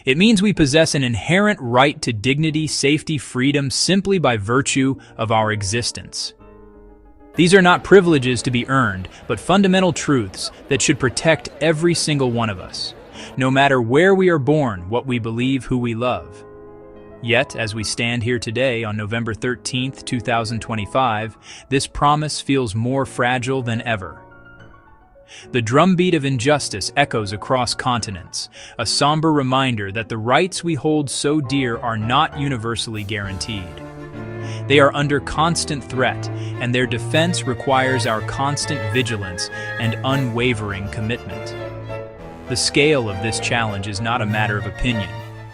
It means we possess an inherent right to dignity, safety, freedom simply by virtue of our existence. These are not privileges to be earned, but fundamental truths that should protect every single one of us, no matter where we are born, what we believe, who we love. Yet, as we stand here today on November 13th, 2025, this promise feels more fragile than ever. The drumbeat of injustice echoes across continents, a somber reminder that the rights we hold so dear are not universally guaranteed. They are under constant threat, and their defense requires our constant vigilance and unwavering commitment. The scale of this challenge is not a matter of opinion.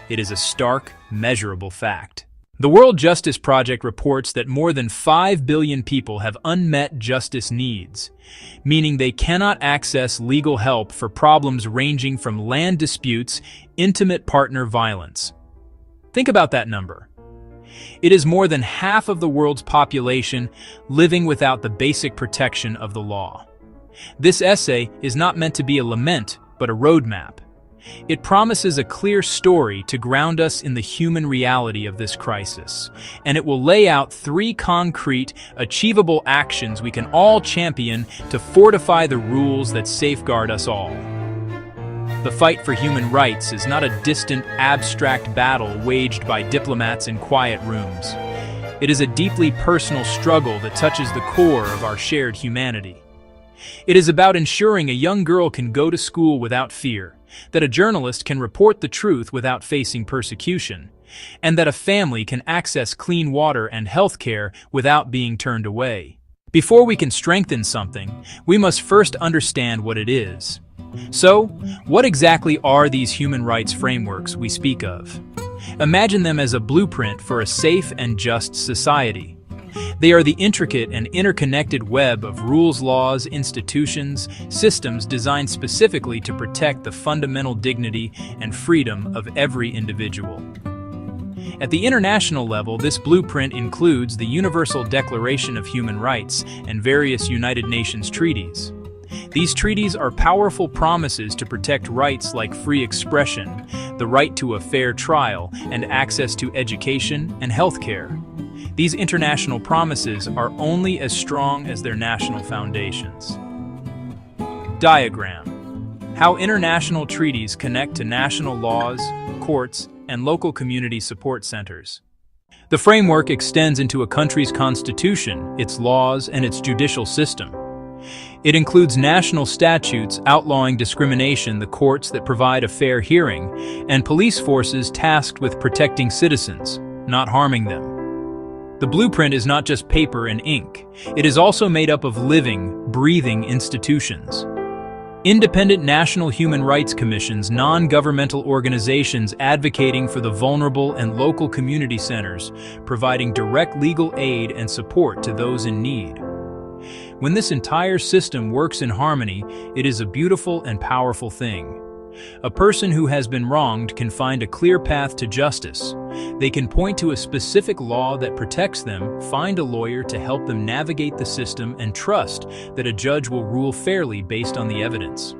It is a stark, measurable fact. The World Justice Project reports that more than 5 billion people have unmet justice needs, meaning they cannot access legal help for problems ranging from land disputes, intimate partner violence. Think about that number. It is more than half of the world's population living without the basic protection of the law. This essay is not meant to be a lament, but a roadmap. It promises a clear story to ground us in the human reality of this crisis, and it will lay out 3 concrete, achievable actions we can all champion to fortify the rules that safeguard us all. The fight for human rights is not a distant, abstract battle waged by diplomats in quiet rooms. It is a deeply personal struggle that touches the core of our shared humanity. It is about ensuring a young girl can go to school without fear, that a journalist can report the truth without facing persecution, and that a family can access clean water and health care without being turned away. Before we can strengthen something, we must first understand what it is. So, what exactly are these human rights frameworks we speak of? Imagine them as a blueprint for a safe and just society. They are the intricate and interconnected web of rules, laws, institutions, systems designed specifically to protect the fundamental dignity and freedom of every individual. At the international level, this blueprint includes the Universal Declaration of Human Rights and various United Nations treaties. These treaties are powerful promises to protect rights like free expression, the right to a fair trial, and access to education and health care. These international promises are only as strong as their national foundations. Diagram: how international treaties connect to national laws, courts, and local community support centers. The framework extends into a country's constitution, its laws, and its judicial system. It includes national statutes outlawing discrimination, the courts that provide a fair hearing, and police forces tasked with protecting citizens, not harming them. The blueprint is not just paper and ink. It is also made up of living, breathing institutions. Independent national human rights commissions, non-governmental organizations advocating for the vulnerable, and local community centers, providing direct legal aid and support to those in need. When this entire system works in harmony, it is a beautiful and powerful thing. A person who has been wronged can find a clear path to justice. They can point to a specific law that protects them, find a lawyer to help them navigate the system, and trust that a judge will rule fairly based on the evidence.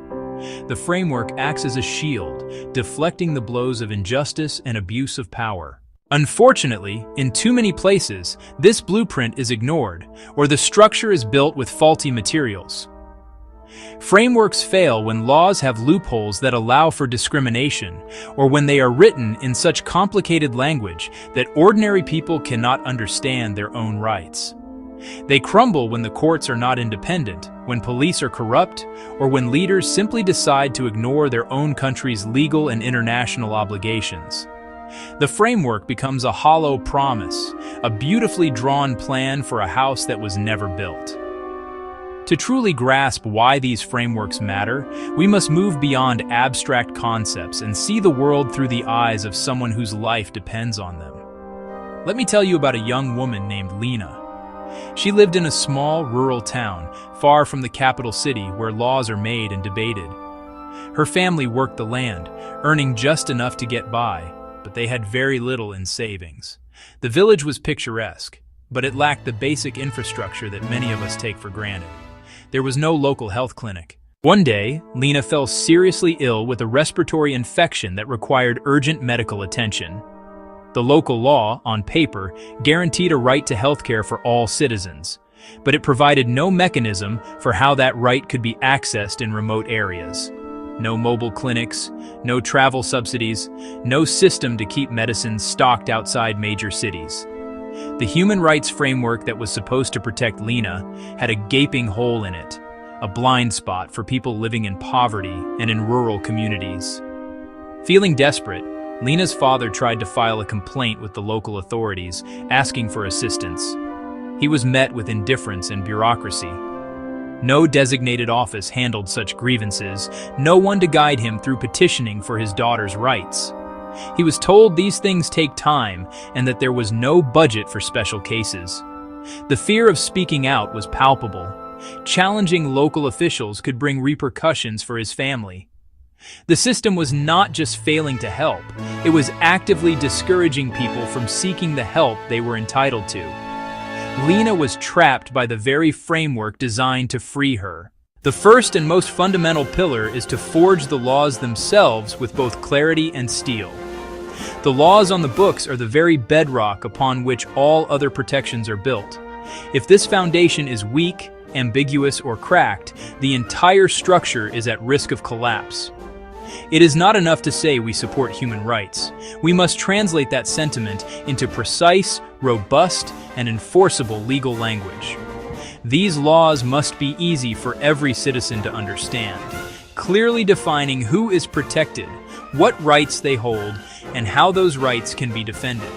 The framework acts as a shield, deflecting the blows of injustice and abuse of power. Unfortunately, in too many places, this blueprint is ignored, or the structure is built with faulty materials. Frameworks fail when laws have loopholes that allow for discrimination, or when they are written in such complicated language that ordinary people cannot understand their own rights. They crumble when the courts are not independent, when police are corrupt, or when leaders simply decide to ignore their own country's legal and international obligations. The framework becomes a hollow promise, a beautifully drawn plan for a house that was never built. To truly grasp why these frameworks matter, we must move beyond abstract concepts and see the world through the eyes of someone whose life depends on them. Let me tell you about a young woman named Lena. She lived in a small, rural town, far from the capital city where laws are made and debated. Her family worked the land, earning just enough to get by, but they had very little in savings. The village was picturesque, but it lacked the basic infrastructure that many of us take for granted. There was no local health clinic, One day, Lena fell seriously ill with a respiratory infection that required urgent medical attention. The local law, on paper, guaranteed a right to healthcare for all citizens, but it provided no mechanism for how that right could be accessed in remote areas. No mobile clinics, no travel subsidies, no system to keep medicines stocked outside major cities. The human rights framework that was supposed to protect Lena had a gaping hole in it, a blind spot for people living in poverty and in rural communities. Feeling desperate, Lena's father tried to file a complaint with the local authorities, asking for assistance. He was met with indifference and bureaucracy. No designated office handled such grievances, no one to guide him through petitioning for his daughter's rights. He was told these things take time and that there was no budget for special cases. The fear of speaking out was palpable. Challenging local officials could bring repercussions for his family. The system was not just failing to help, it was actively discouraging people from seeking the help they were entitled to. Lena was trapped by the very framework designed to free her. The first and most fundamental pillar is to forge the laws themselves with both clarity and steel. The laws on the books are the very bedrock upon which all other protections are built. If this foundation is weak, ambiguous, or cracked, the entire structure is at risk of collapse. It is not enough to say we support human rights. We must translate that sentiment into precise, robust, and enforceable legal language. These laws must be easy for every citizen to understand, clearly defining who is protected, what rights they hold, and how those rights can be defended.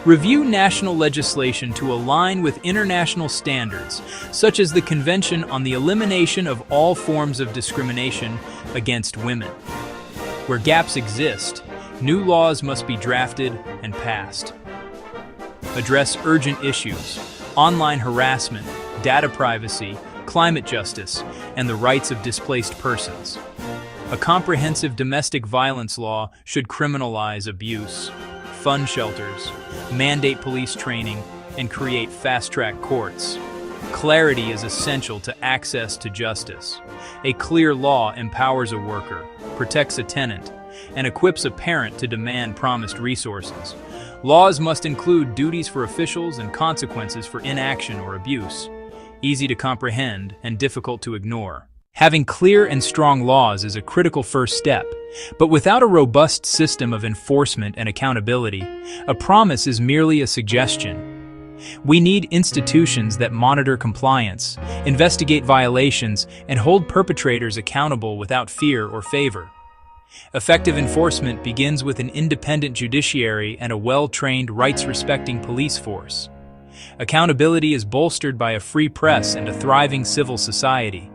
Review national legislation to align with international standards, such as the Convention on the Elimination of All Forms of Discrimination Against Women. Where gaps exist, new laws must be drafted and passed. Address urgent issues: online harassment, data privacy, climate justice, and the rights of displaced persons. A comprehensive domestic violence law should criminalize abuse, fund shelters, mandate police training, and create fast-track courts. Clarity is essential to access to justice. A clear law empowers a worker, protects a tenant, and equips a parent to demand promised resources. Laws must include duties for officials and consequences for inaction or abuse. Easy to comprehend and difficult to ignore. Having clear and strong laws is a critical first step, but without a robust system of enforcement and accountability, a promise is merely a suggestion. We need institutions that monitor compliance, investigate violations, and hold perpetrators accountable without fear or favor. Effective enforcement begins with an independent judiciary and a well-trained, rights-respecting police force. Accountability is bolstered by a free press and a thriving civil society.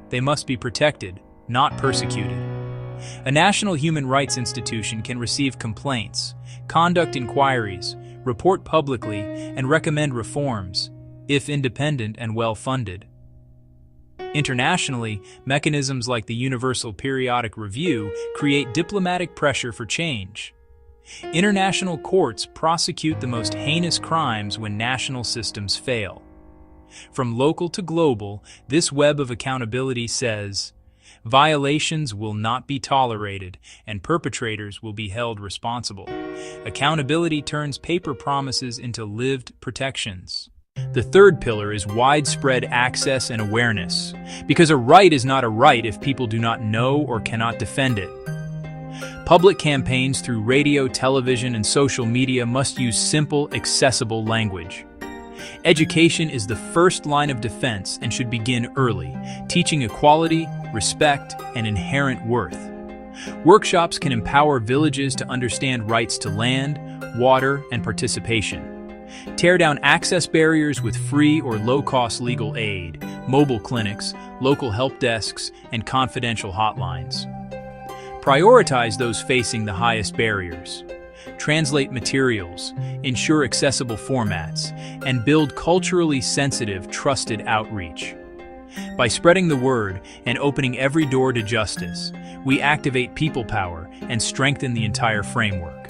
They must be protected, not persecuted. A national human rights institution can receive complaints, conduct inquiries, report publicly, and recommend reforms, if independent and well-funded. Internationally, mechanisms like the Universal Periodic Review create diplomatic pressure for change. International courts prosecute the most heinous crimes when national systems fail. From local to global, this web of accountability says, violations will not be tolerated and perpetrators will be held responsible. Accountability turns paper promises into lived protections. The third pillar is widespread access and awareness, because a right is not a right if people do not know or cannot defend it. Public campaigns through radio, television, and social media must use simple, accessible language. Education is the first line of defense and should begin early, teaching equality, respect, and inherent worth. Workshops can empower villages to understand rights to land, water, and participation. Tear down access barriers with free or low-cost legal aid, mobile clinics, local help desks, and confidential hotlines. Prioritize those facing the highest barriers. Translate materials, ensure accessible formats, and build culturally sensitive, trusted outreach. By spreading the word and opening every door to justice, we activate people power and strengthen the entire framework.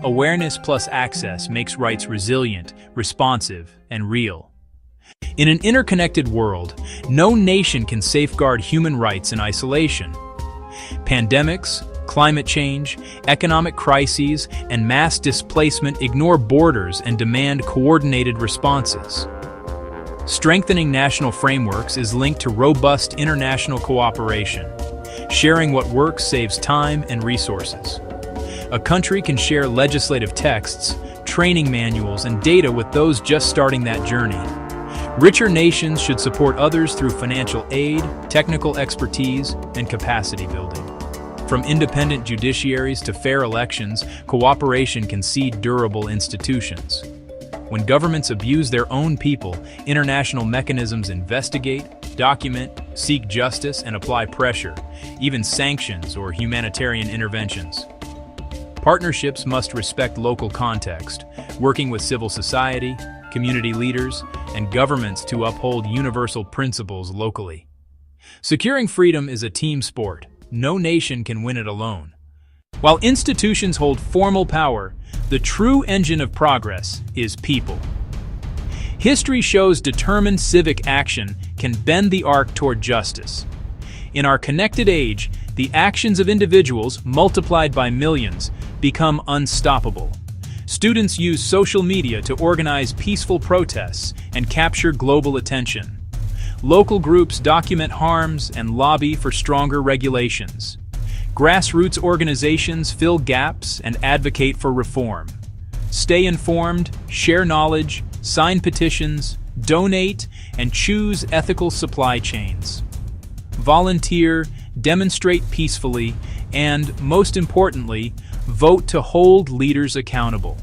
Awareness plus access makes rights resilient, responsive, and real. In an interconnected world, no nation can safeguard human rights in isolation. Pandemics, climate change, economic crises, and mass displacement ignore borders and demand coordinated responses. Strengthening national frameworks is linked to robust international cooperation. Sharing what works saves time and resources. A country can share legislative texts, training manuals, and data with those just starting that journey. Richer nations should support others through financial aid, technical expertise, and capacity building. From independent judiciaries to fair elections, cooperation can seed durable institutions. When governments abuse their own people, international mechanisms investigate, document, seek justice, and apply pressure, even sanctions or humanitarian interventions. Partnerships must respect local context, working with civil society, community leaders, and governments to uphold universal principles locally. Securing freedom is a team sport. No nation can win it alone. While institutions hold formal power, the true engine of progress is people. History shows determined civic action can bend the arc toward justice. In our connected age, the actions of individuals, multiplied by millions, become unstoppable. Students use social media to organize peaceful protests and capture global attention. Local groups document harms and lobby for stronger regulations. Grassroots organizations fill gaps and advocate for reform. Stay informed, share knowledge, sign petitions, donate, and choose ethical supply chains. Volunteer, demonstrate peacefully, and, most importantly, vote to hold leaders accountable.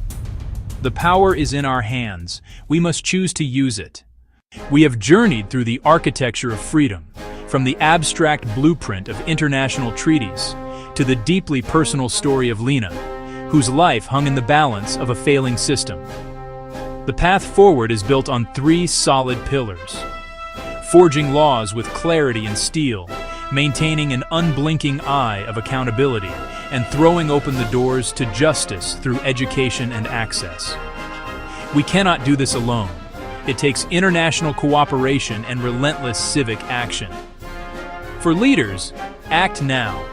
The power is in our hands. We must choose to use it. We have journeyed through the architecture of freedom, from the abstract blueprint of international treaties to the deeply personal story of Lena, whose life hung in the balance of a failing system. The path forward is built on three solid pillars: forging laws with clarity and steel, maintaining an unblinking eye of accountability, and throwing open the doors to justice through education and access. We cannot do this alone. It takes international cooperation and relentless civic action. For leaders, act now.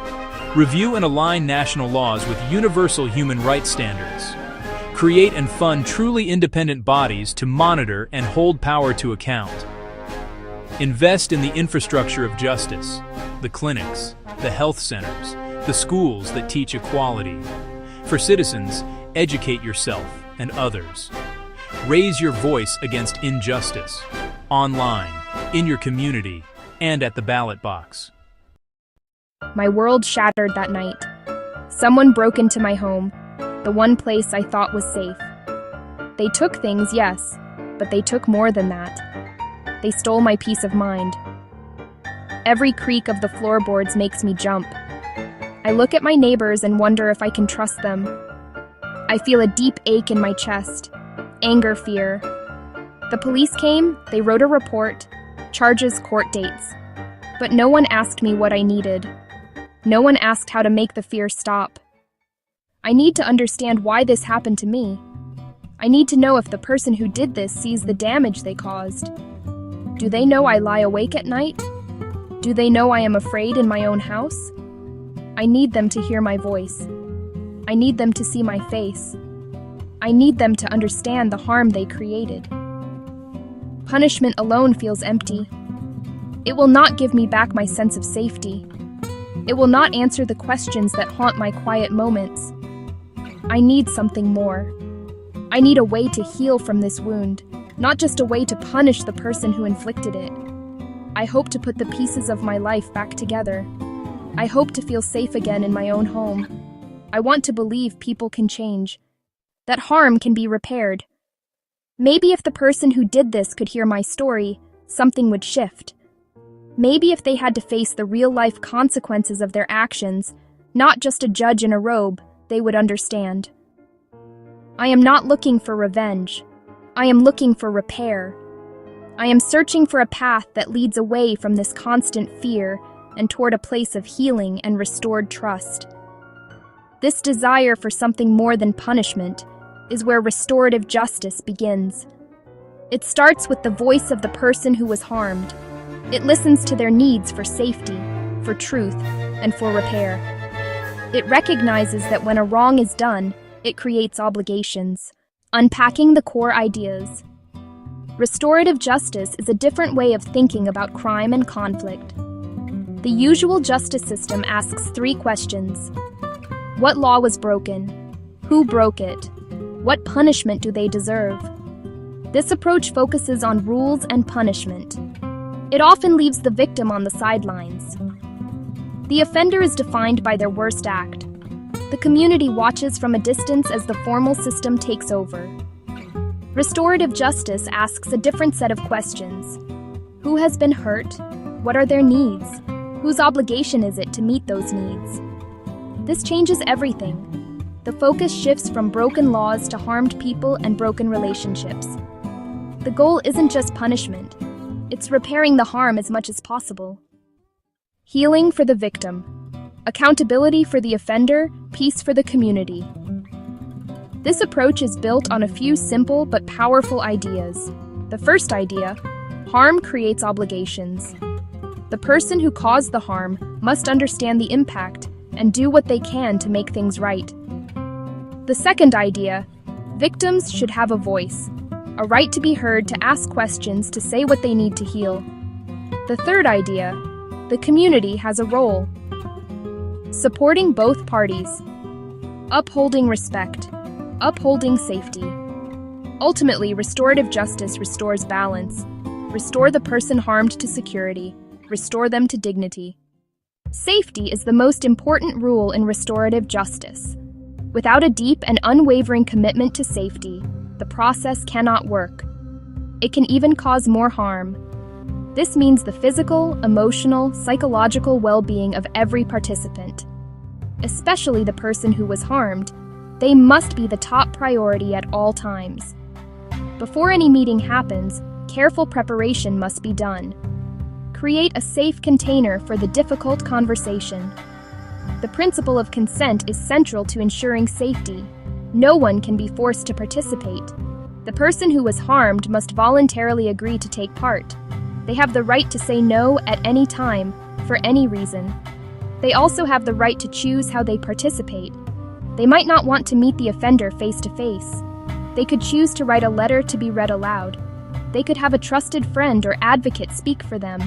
Review and align national laws with universal human rights standards. Create and fund truly independent bodies to monitor and hold power to account. Invest in the infrastructure of justice, the clinics, the health centers, the schools that teach equality. For citizens, educate yourself and others. Raise your voice against injustice, online, in your community, and at the ballot box. My world shattered that night. Someone broke into my home, the one place I thought was safe. They took things, yes, but they took more than that. They stole my peace of mind. Every creak of the floorboards makes me jump. I look at my neighbors and wonder if I can trust them. I feel a deep ache in my chest. Anger, fear. The police came, they wrote a report, charges, court dates. But no one asked me what I needed. No one asked how to make the fear stop. I need to understand why this happened to me. I need to know if the person who did this sees the damage they caused. Do they know I lie awake at night? Do they know I am afraid in my own house? I need them to hear my voice. I need them to see my face. I need them to understand the harm they created. Punishment alone feels empty. It will not give me back my sense of safety. It will not answer the questions that haunt my quiet moments. I need something more. I need a way to heal from this wound, not just a way to punish the person who inflicted it. I hope to put the pieces of my life back together. I hope to feel safe again in my own home. I want to believe people can change, that harm can be repaired. Maybe if the person who did this could hear my story, something would shift. Maybe if they had to face the real-life consequences of their actions, not just a judge in a robe, they would understand. I am not looking for revenge. I am looking for repair. I am searching for a path that leads away from this constant fear and toward a place of healing and restored trust. This desire for something more than punishment is where restorative justice begins. It starts with the voice of the person who was harmed. It listens to their needs for safety, for truth, and for repair. It recognizes that when a wrong is done, it creates obligations, unpacking the core ideas. Restorative justice is a different way of thinking about crime and conflict. The usual justice system asks 3 questions. What law was broken? Who broke it? What punishment do they deserve? This approach focuses on rules and punishment. It often leaves the victim on the sidelines. The offender is defined by their worst act. The community watches from a distance as the formal system takes over. Restorative justice asks a different set of questions. Who has been hurt? What are their needs? Whose obligation is it to meet those needs? This changes everything. The focus shifts from broken laws to harmed people and broken relationships. The goal isn't just punishment. It's repairing the harm as much as possible. Healing for the victim. Accountability for the offender, peace for the community. This approach is built on a few simple but powerful ideas. The first idea, harm creates obligations. The person who caused the harm must understand the impact and do what they can to make things right. The second idea, victims should have a voice, a right to be heard, to ask questions, to say what they need to heal. The third idea, the community has a role. Supporting both parties, upholding respect, upholding safety. Ultimately, restorative justice restores balance. Restore the person harmed to security. Restore them to dignity. Safety is the most important rule in restorative justice. Without a deep and unwavering commitment to safety, the process cannot work. It can even cause more harm. This means the physical, emotional, psychological well-being of every participant, especially the person who was harmed. They must be the top priority at all times. Before any meeting happens, careful preparation must be done. Create a safe container for the difficult conversation. The principle of consent is central to ensuring safety. No one can be forced to participate. The person who was harmed must voluntarily agree to take part. They have the right to say no at any time, for any reason. They also have the right to choose how they participate. They might not want to meet the offender face to face. They could choose to write a letter to be read aloud. They could have a trusted friend or advocate speak for them.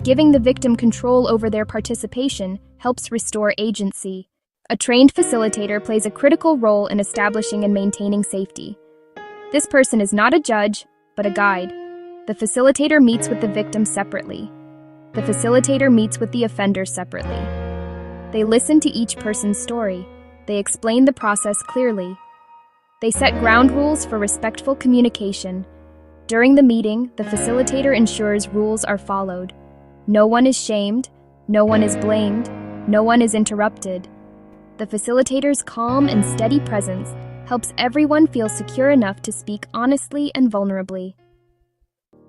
Giving the victim control over their participation helps restore agency. A trained facilitator plays a critical role in establishing and maintaining safety. This person is not a judge, but a guide. The facilitator meets with the victim separately. The facilitator meets with the offender separately. They listen to each person's story. They explain the process clearly. They set ground rules for respectful communication. During the meeting, the facilitator ensures rules are followed. No one is shamed, no one is blamed, no one is interrupted. The facilitator's calm and steady presence helps everyone feel secure enough to speak honestly and vulnerably.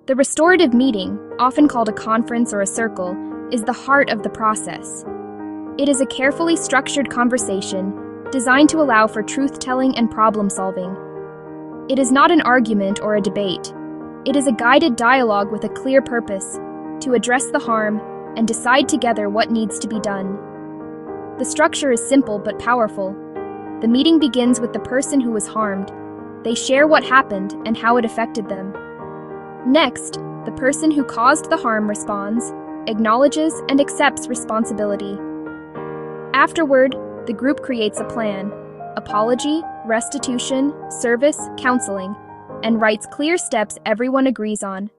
The restorative meeting, often called a conference or a circle, is the heart of the process. It is a carefully structured conversation designed to allow for truth-telling and problem-solving. It is not an argument or a debate. It is a guided dialogue with a clear purpose, to address the harm and decide together what needs to be done. The structure is simple but powerful. The meeting begins with the person who was harmed. They share what happened and how it affected them. Next, the person who caused the harm responds, acknowledges, and accepts responsibility. Afterward, the group creates a plan: apology, restitution, service, counseling, and writes clear steps everyone agrees on.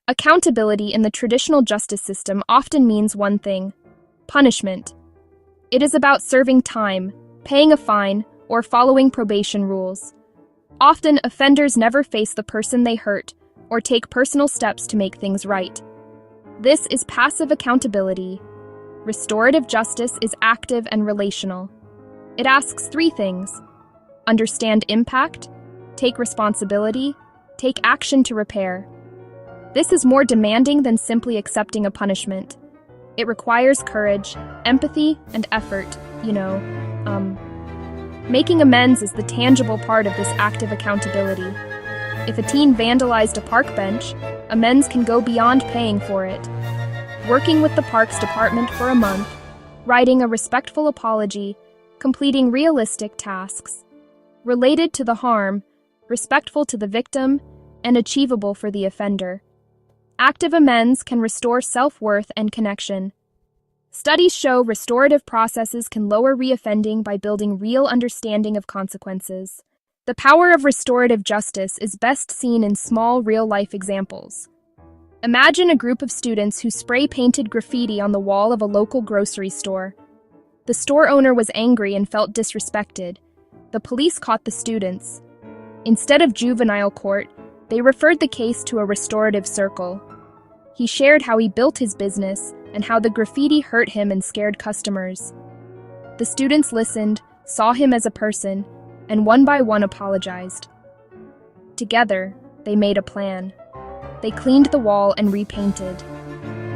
Accountability in the traditional justice system often means one thing: punishment. It is about serving time, paying a fine, or following probation rules. Often, offenders never face the person they hurt or take personal steps to make things right. This is passive accountability. Restorative justice is active and relational. It asks 3 things: understand impact, take responsibility, take action to repair. This is more demanding than simply accepting a punishment. It requires courage, empathy, and effort, Making amends is the tangible part of this active accountability. If a teen vandalized a park bench, amends can go beyond paying for it. Working with the parks department for a month, writing a respectful apology, completing realistic tasks, related to the harm, respectful to the victim, and achievable for the offender. Active amends can restore self-worth and connection. Studies show restorative processes can lower reoffending by building real understanding of consequences. The power of restorative justice is best seen in small, real-life examples. Imagine a group of students who spray-painted graffiti on the wall of a local grocery store. The store owner was angry and felt disrespected. The police caught the students. Instead of juvenile court, they referred the case to a restorative circle. He shared how he built his business and how the graffiti hurt him and scared customers. The students listened, saw him as a person, and one by one apologized. Together, they made a plan. They cleaned the wall and repainted.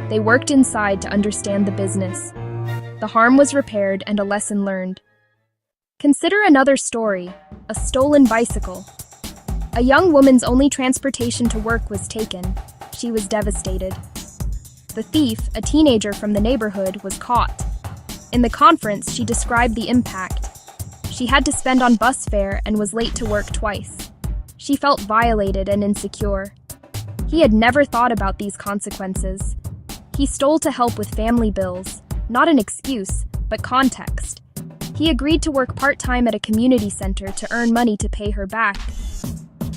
They worked inside to understand the business. The harm was repaired and a lesson learned. Consider another story, a stolen bicycle. A young woman's only transportation to work was taken. She was devastated. The thief, a teenager from the neighborhood, was caught. In the conference, she described the impact. She had to spend on bus fare and was late to work twice. She felt violated and insecure. He had never thought about these consequences. He stole to help with family bills, not an excuse, but context. He agreed to work part-time at a community center to earn money to pay her back.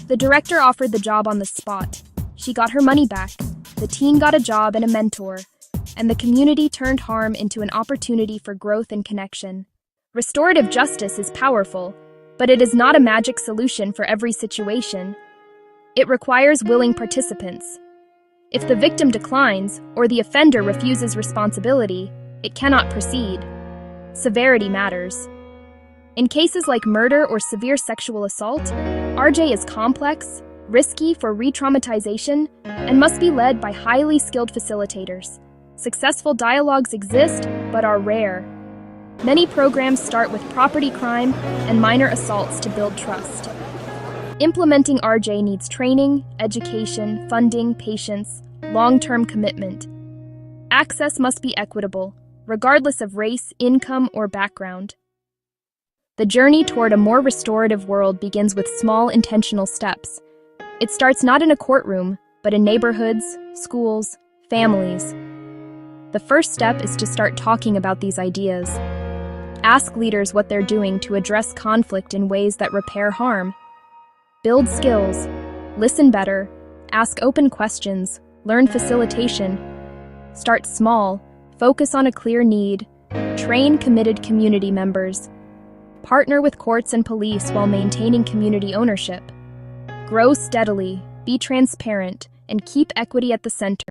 The director offered the job on the spot. She got her money back. The teen got a job and a mentor, and the community turned harm into an opportunity for growth and connection. Restorative justice is powerful, but it is not a magic solution for every situation. It requires willing participants. If the victim declines or the offender refuses responsibility, it cannot proceed. Severity matters. In cases like murder or severe sexual assault, RJ is complex, risky for re-traumatization, and must be led by highly skilled facilitators. Successful dialogues exist, but are rare. Many programs start with property crime and minor assaults to build trust. Implementing RJ needs training, education, funding, patience, long-term commitment. Access must be equitable, regardless of race, income, or background. The journey toward a more restorative world begins with small, intentional steps. It starts not in a courtroom, but in neighborhoods, schools, families. The first step is to start talking about these ideas. Ask leaders what they're doing to address conflict in ways that repair harm. Build skills, listen better, ask open questions, learn facilitation. Start small, focus on a clear need, train committed community members. Partner with courts and police while maintaining community ownership. Grow steadily, be transparent, and keep equity at the center.